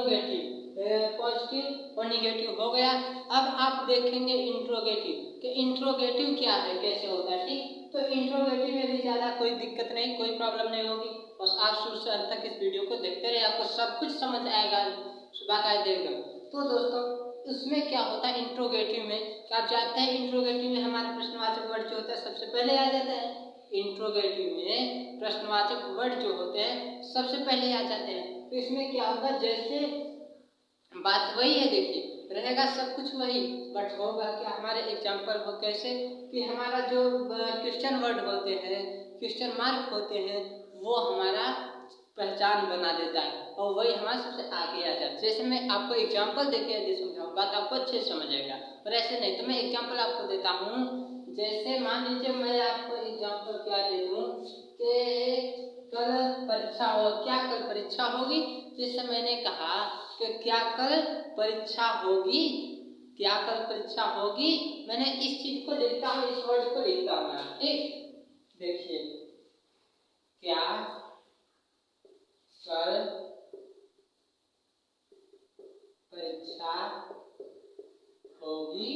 Interrogative, positive और negative हो गया। अब आप देखेंगे इंट्रोगेटिव कि इंट्रोगेटिव क्या है, कैसे होता है। ठीक, तो इंट्रोगेटिव में भी ज़्यादा कोई दिक्कत नहीं, कोई प्रॉब्लम नहीं होगी। बस आप शुरू से अंत तक इस वीडियो को देखते रहे, आपको सब कुछ समझ आएगा बाकायदे। तो दोस्तों उसमें क्या होता है इंट्रोगेटिव में, क्या आप जानते हैं इंट्रोगेटिव में हमारे प्रश्नवाचक वर्ड जो होता है सबसे पहले आ जाता है। इंट्रोगेटिव में प्रश्नवाचक वर्ड जो होते हैं सबसे पहले आ जाते हैं। तो इसमें क्या होगा, जैसे बात वही है, देखिए रहेगा सब कुछ वही, बट होगा क्या, हमारे एग्जाम्पल हो कैसे कि हमारा जो क्वेश्चन वर्ड होते हैं, क्वेश्चन मार्क होते हैं, वो हमारा पहचान बना देता है और वही हमारे सबसे आगे आ जाता है। जैसे मैं आपको एग्जाम्पल देके यदि समझाऊँ बात आपको अच्छे से समझ आएगा, और ऐसे नहीं तो मैं एग्जाम्पल आपको देता हूँ। जैसे मान लीजिए मैं आपको एग्जाम्पल क्या दे दूँ कि कल परीक्षा हो, क्या कल परीक्षा होगी। जैसे मैंने कहा कि क्या कल परीक्षा होगी, क्या कल परीक्षा होगी, मैंने इस चीज को लिखता हूँ, इस वर्ड को लिखता हूँ। ठीक, देखिए क्या कल परीक्षा होगी,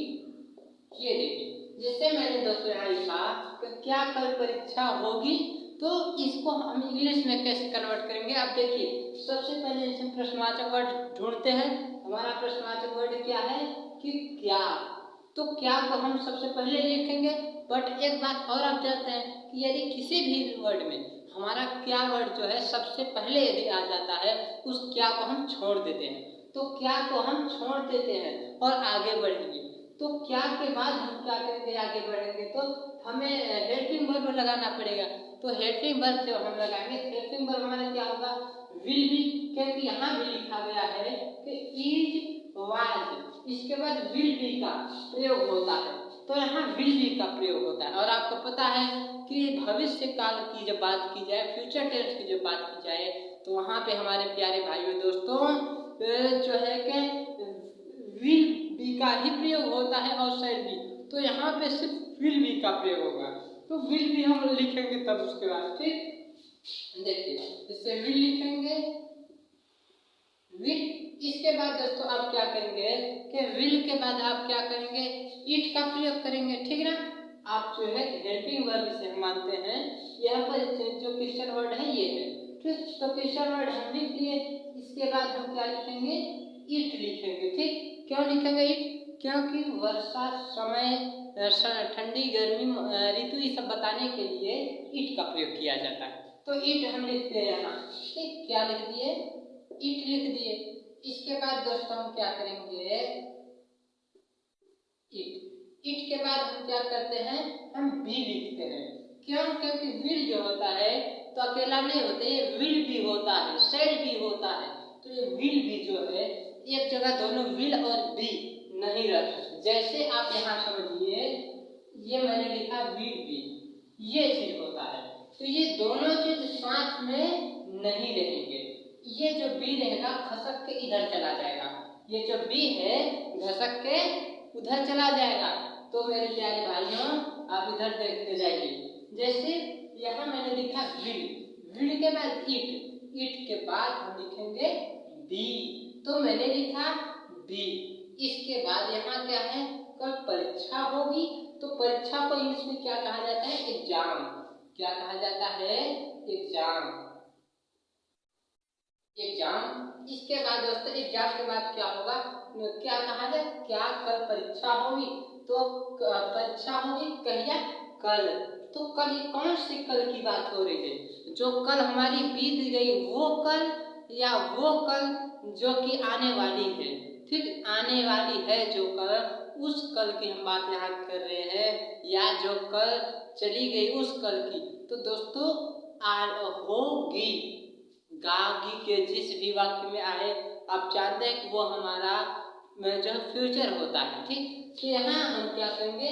ये देखिए जैसे मैंने दोस्तों यहाँ लिखा कि क्या कल परीक्षा होगी, तो इसको हम इंग्लिश में कैसे कन्वर्ट करेंगे। आप देखिए सबसे पहले इसमें प्रश्नवाचक वर्ड ढूंढते हैं। हमारा प्रश्नवाचक वर्ड क्या है कि क्या, तो क्या को हम सबसे पहले लिखेंगे। बट एक बात और आप जानते हैं कि यदि किसी भी वर्ड में हमारा क्या वर्ड जो है सबसे पहले यदि आ जाता है, उस क्या को हम छोड़ देते हैं। तो क्या को हम छोड़ देते हैं और आगे बढ़ेंगे। तो क्या के बाद हम क्या करेंगे, आगे बढ़ेंगे तो हमें हेल्पिंग वर्ब लगाना पड़ेगा। तो हेल्पिंग वर्ब जब हम लगाएंगे, हेल्पिंग वर्ब हमारा क्या होगा, विल बी, क्योंकि यहाँ भी लिखा गया है कि इज वाज, इसके बाद विल बी का प्रयोग होता है, तो यहाँ विल बी का प्रयोग होता है। और आपको पता है कि भविष्य काल की जब बात की जाए, फ्यूचर टेंस की जब बात की जाए, तो वहाँ पे हमारे प्यारे भाइयों दोस्तों जो है कि विल बी का ही प्रयोग होता है और शायद भी, तो यहाँ पे सिर्फ विल बी का प्रयोग होगा। तो विल बी हम लिखेंगे तब उसके बाद। ठीक, देखिए इससे विल लिखेंगे, विल, इसके बाद दोस्तों आप क्या करेंगे कि विल के बाद आप क्या करेंगे, इट का प्रयोग करेंगे। ठीक ना, आप जो है हेल्पिंग वर्ब से हम मानते हैं, यहाँ पर जो क्वेश्चन वर्ड है ये है। ठीक, तो क्वेश्चन वर्ड हम लिख दिए, इसके बाद हम क्या लिखेंगे, इट लिखेंगे। ठीक, क्यों लिखेंगे इट, क्योंकि वर्षा समय, ठंडी गर्मी ऋतु ये सब बताने के लिए इट का प्रयोग किया जाता है। तो इट हम लिखते हैं यहाँ। ठीक, क्या लिख दिए, इट लिख दिए। इसके बाद दोस्तों हम क्या करेंगे, इट, इट के बाद हम क्या करते हैं, हम बी लिखते हैं। क्यों, क्योंकि विल जो होता है तो अकेला नहीं होता, ये विल भी होता है, शैल भी होता है। तो ये विल भी जो है एक जगह दोनों विल और बी नहीं रहते। जैसे आप यहाँ समझिए, ये मैंने लिखा विल बी, ये चीज होता है, तो ये दोनों चीज साथ में नहीं रहेंगे। ये जो बी रहेगा खसक के इधर चला जाएगा, ये जो बी है घसक के उधर चला जाएगा। तो मेरे प्यारे भाइयों आप इधर देखते जाइए, जैसे यहाँ मैंने लिखा विल, विल के बाद इट, इट के बाद हम लिखेंगे बी, तो मैंने लिखा बी। इसके बाद यहाँ क्या है, कल परीक्षा होगी, तो परीक्षा को इंग्लिश में क्या कहा जाता है, एग्जाम। क्या कहा जाता है, एग्जाम, एग्जाम। इसके बाद दोस्तों एग्जाम के बाद क्या होगा, क्या कहा जाए, क्या कल परीक्षा होगी, तो परीक्षा होगी कहिया, कल। तो कल ये कौन सी कल की बात हो रही है, जो कल हमारी बीत गई वो कल, या वो कल जो कि आने वाली है। ठीक, आने वाली है जो कल, उस कल की हम बात यहाँ कर रहे हैं, या जो कल चली गई उस कल की। तो दोस्तों होगी, गागी के जिस भी वाक्य में आए आप जानते हैं कि वो हमारा जो फ्यूचर होता है। ठीक, तो यहाँ हम क्या करेंगे,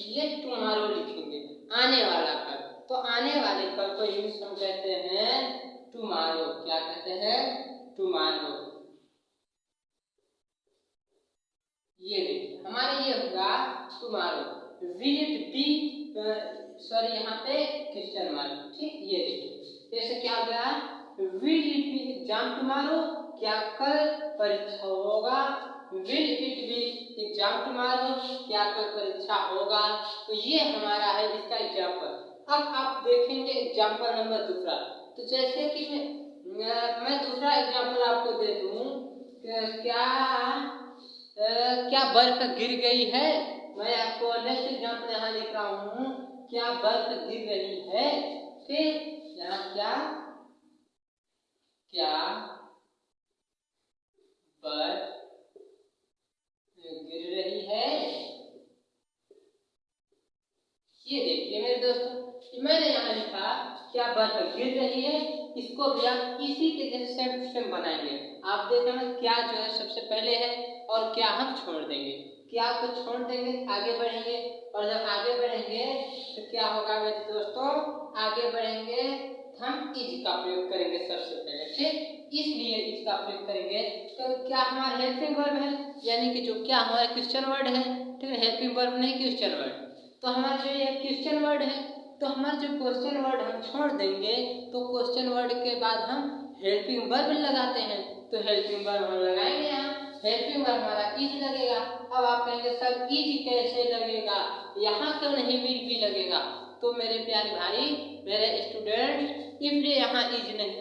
ये टुमारो लिखेंगे, आने वाला कल। तो आने वाले कल को इंग्लिश हम कहते हैं टुमारो। क्या कहते हैं, टुमारो। ये देखिए हमारे ये होगा tomorrow. Will it B, sorry यहाँ पे क्वेश्चन मार्क। ठीक, ये देखिए जैसे क्या हो गया, will it B exam tomorrow, क्या कल परीक्षा होगा, will it B exam tomorrow, क्या कल परीक्षा होगा। तो ये हमारा है इसका एग्जाम्पल। अब आप देखेंगे एग्जाम्पल नंबर दूसरा। तो जैसे कि मैं दूसरा एग्जाम्पल आपको दे दूं, क्या बर्फ गिर गई है। मैं आपको नेक्स्ट एग्जाम्पल यहाँ लिख रहा हूँ, क्या बर्फ गिर रही है। फिर यहाँ क्या बर्फ गिर रही है। ये देखिए मेरे दोस्तों, मैंने यहाँ लिखा क्या बर्फ गिर रही है। इसको भी आप इसी के जैसे सेम टू सेम बनाएंगे। आप देखना क्या जो है सबसे पहले है और क्या हम छोड़ देंगे। क्या को छोड़ देंगे, आगे बढ़ेंगे, और जब आगे बढ़ेंगे तो क्या होगा मेरे दोस्तों, आगे बढ़ेंगे हम इज का प्रयोग करेंगे सबसे पहले। ठीक, इसलिए इज का प्रयोग करेंगे। तो क्या हमारा हेल्पिंग वर्ब है, यानी कि जो क्या हमारा क्वेश्चन वर्ड है। ठीक है, हेल्पिंग वर्ब नहीं क्वेश्चन वर्ड। तो हमारा जो ये क्वेश्चन वर्ड है, तो हमारा जो क्वेश्चन वर्ड हम छोड़ देंगे, तो क्वेश्चन वर्ड के बाद हम हेल्पिंग वर्ब लगाते हैं। तो हेल्पिंग वर्ब हम लगाएंगे यहाँ, हेल्पिंग वर्ब हमारा इज लगेगा। अब आप कहेंगे सर इज कैसे लगेगा, यहाँ क्यों नहीं विल भी लगेगा। तो मेरे प्यारे भाई, मेरे स्टूडेंट, इसलिए यहाँ इज नहीं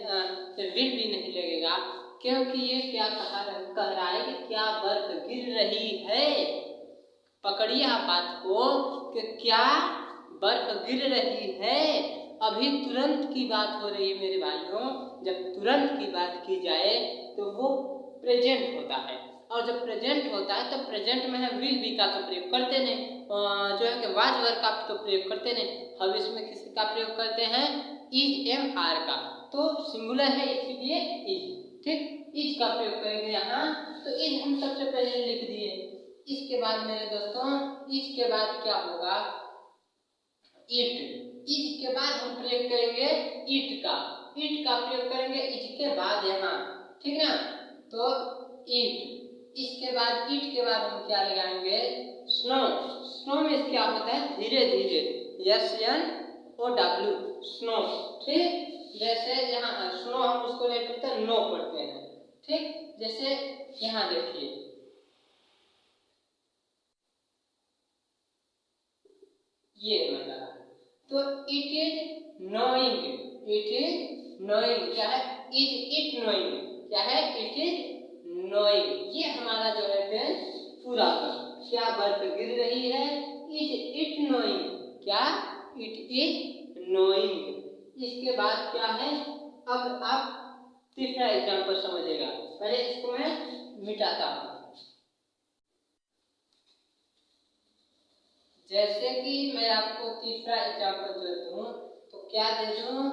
विल भी नहीं लगेगा, क्योंकि ये क्या कह रहा है कि क्या बर्फ गिर रही है। पकड़िए आप बात को कि क्या बर्फ गिर रही है। अभी तुरंत की बात हो रही है मेरे भाइयों। जब तुरंत की बात की जाए तो वो प्रेजेंट होता है, और जब प्रेजेंट होता है तो प्रेजेंट में हम विल बी का तो प्रयोग करते नहीं, जो है कि वाज वर का तो प्रयोग करते नहीं। हम इसमें किसी का प्रयोग करते हैं, इज एम आर का। तो सिंगुलर है इसलिए इज। ठीक, इज का प्रयोग करेंगे यहाँ। तो इज हम सबसे पहले लिख दिए। इसके बाद मेरे दोस्तों, इज के बाद क्या होगा, इट। इज के बाद हम प्रयोग करेंगे इट का। इट का प्रयोग करेंगे इज के बाद यहाँ। ठीक ना, तो इट। इसके बाद इट के बाद हम क्या लगाएंगे, स्नो। स्नो में क्या होता है, धीरे धीरे, SNOW, स्नो। ठीक, जैसे यहाँ स्नो हम उसको नहीं पढ़ते, नो पढ़ते हैं। ठीक, जैसे यहाँ देखिए, ये मतलब, तो it is knowing. It is knowing क्या है, इज इट नोइंग क्या है, इट इज नोइंग। ये हमारा जो है फिर पूरा का क्या बर्फ गिर रही है, इज इट नोइंग, क्या इट इज नोइंग। इसके बाद क्या है, अब आप तीसरा एग्जाम्पल समझिएगा। पहले इसको मैं मिटाता हूँ। जैसे कि मैं आपको तीसरा एग्जाम्पल दे दूँ, तो क्या दे दूँ,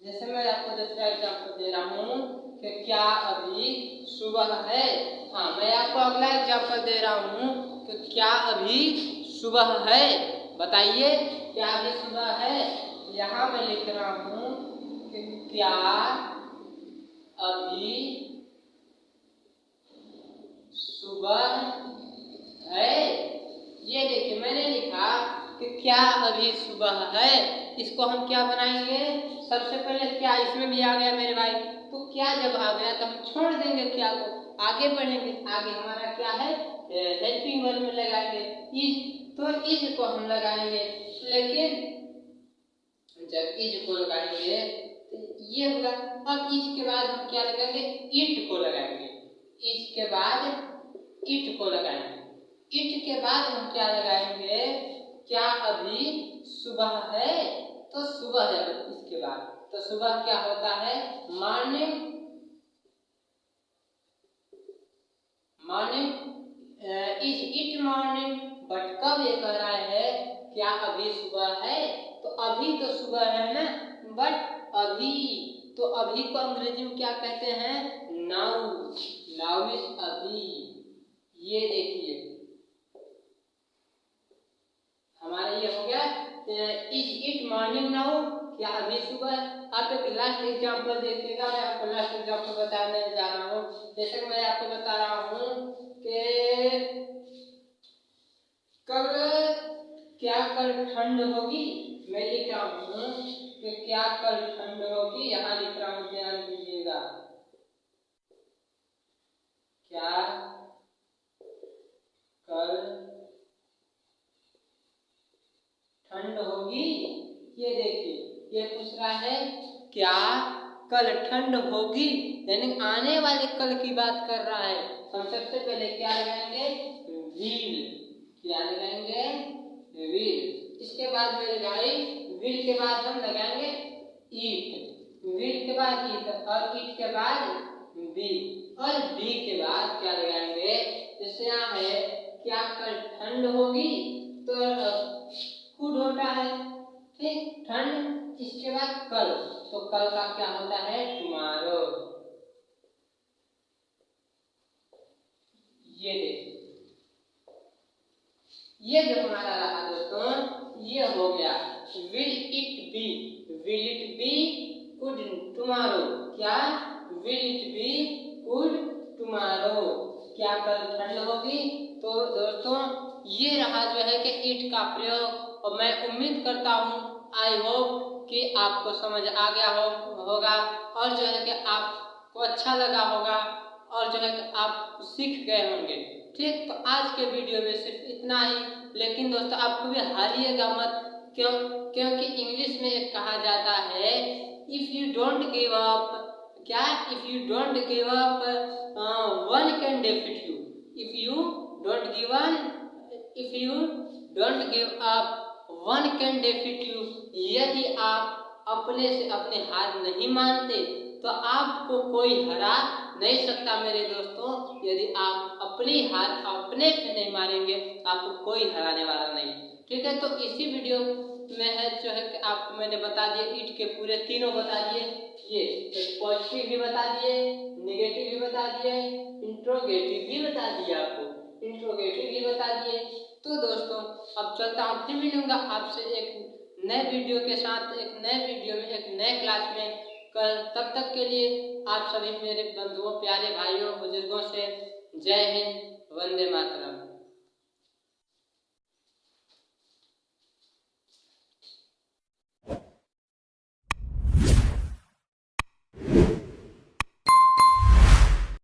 जैसे मैं आपको दूसरा एग्जाम्पल दे रहा हूँ कि क्या अभी सुबह है। हाँ, मैं आपको अगला एग्जाम्पल दे रहा हूँ कि क्या अभी सुबह है। बताइए, क्या अभी सुबह है। यहाँ मैं लिख रहा हूँ कि क्या अभी सुबह है। ये देखिए मैंने लिखा कि क्या अभी सुबह है। इसको हम क्या बनाएंगे, सबसे पहले क्या इसमें भी आ गया मेरे भाई। तो क्या जब आ गया तो हम छोड़ देंगे क्या को, आगे बढ़ेंगे। आगे हमारा क्या है, हेल्पिंग वर्ब में लगाएंगे इज। तो इज को हम लगाएंगे, लेकिन जब इज को लगाएंगे तो ये होगा। अब इज के बाद हम क्या लगाएंगे, इट को लगाएंगे। इज के बाद इट को लगाएंगे। इट के बाद हम क्या लगाएंगे, क्या अभी सुबह है। तो सुबह जब इसके बाद, तो सुबह क्या होता है, morning. Morning, is it morning. But कब ये कह रहा है क्या अभी सुबह है, तो अभी तो सुबह है ना, बट अभी। तो अभी को अंग्रेजी में क्या कहते हैं, नाउ। नाउ इज अभी। ये देखिए हमारा ये हो गया, इज इट मॉर्निंग नाउ, क्या अभी सुबह। आप एक लास्ट एग्जांपल देखिएगा। मैं आपको लास्ट एग्जांपल बताने जा रहा हूँ। जैसे मैं आपको बता रहा हूँ कि कल क्या कल ठंड होगी। मैं लिख रहा हूँ कि क्या कल ठंड होगी, यहाँ लिख रहा हूँ, ध्यान दीजिएगा। क्या कल ठंड होगी? ये देखिए, ये पूछ रहा है क्या कल ठंड होगी, यानी आने वाले कल की बात कर रहा है। हम सबसे पहले क्या लगाएंगे? विल। क्या लगाएंगे? विल। इसके बाद मेरे भाई विल के बाद हम लगाएंगे ईट। विल के बाद ईट और ईट के बाद बी और बी के बाद क्या लगाएंगे? जैसे यहाँ है क्या कल ठंड होगी, तो कुड होता है, ठीक, ठंड। इसके बाद कल, तो कल का क्या होता है? टुमारो। ये देखिए, ये जो हमारा रहा दोस्तों, ये हो गया will it be. Will it be cold tomorrow. क्या? Will it be cold tomorrow. क्या कल ठंड होगी? तो दोस्तों ये रहा जो है कि इट का प्रयोग, और मैं उम्मीद करता हूँ, आई होप कि आपको समझ आ गया होगा और जो है कि आपको अच्छा लगा होगा और जो है कि आप सीख गए होंगे। ठीक, तो आज के वीडियो में सिर्फ इतना ही। लेकिन दोस्तों आप कभी हारिएगा मत, क्योंकि इंग्लिश में एक कहा जाता है, if you don't give up, क्या? If you don't give up one can defeat you. If you don't give up one can defeat you. यदि आप अपने से अपने हार नहीं मानते तो आपको कोई हरा नहीं सकता मेरे दोस्तों। यदि आप अपनी हार अपने से नहीं मानेंगे आपको कोई हराने वाला नहीं। ठीक है, तो इसी वीडियो में है जो है कि आपको मैंने बता दिए, ईट के पूरे तीनों बता दिए। ये पॉजिटिव भी बता दिए, नेगेटिव भी बता दिए, इंट्रोगेटिव भी बता दिए, आपको इंट्रोगेटिव भी बता दिए। तो दोस्तों अब चलता हूँ, फिर मिलूंगा आपसे एक नए वीडियो के साथ, एक नए वीडियो में, एक नए क्लास में कल। तब तक के लिए आप सभी मेरे बंधुओं, प्यारे भाइयों, बुजुर्गों से जय हिंद, वंदे मातरम।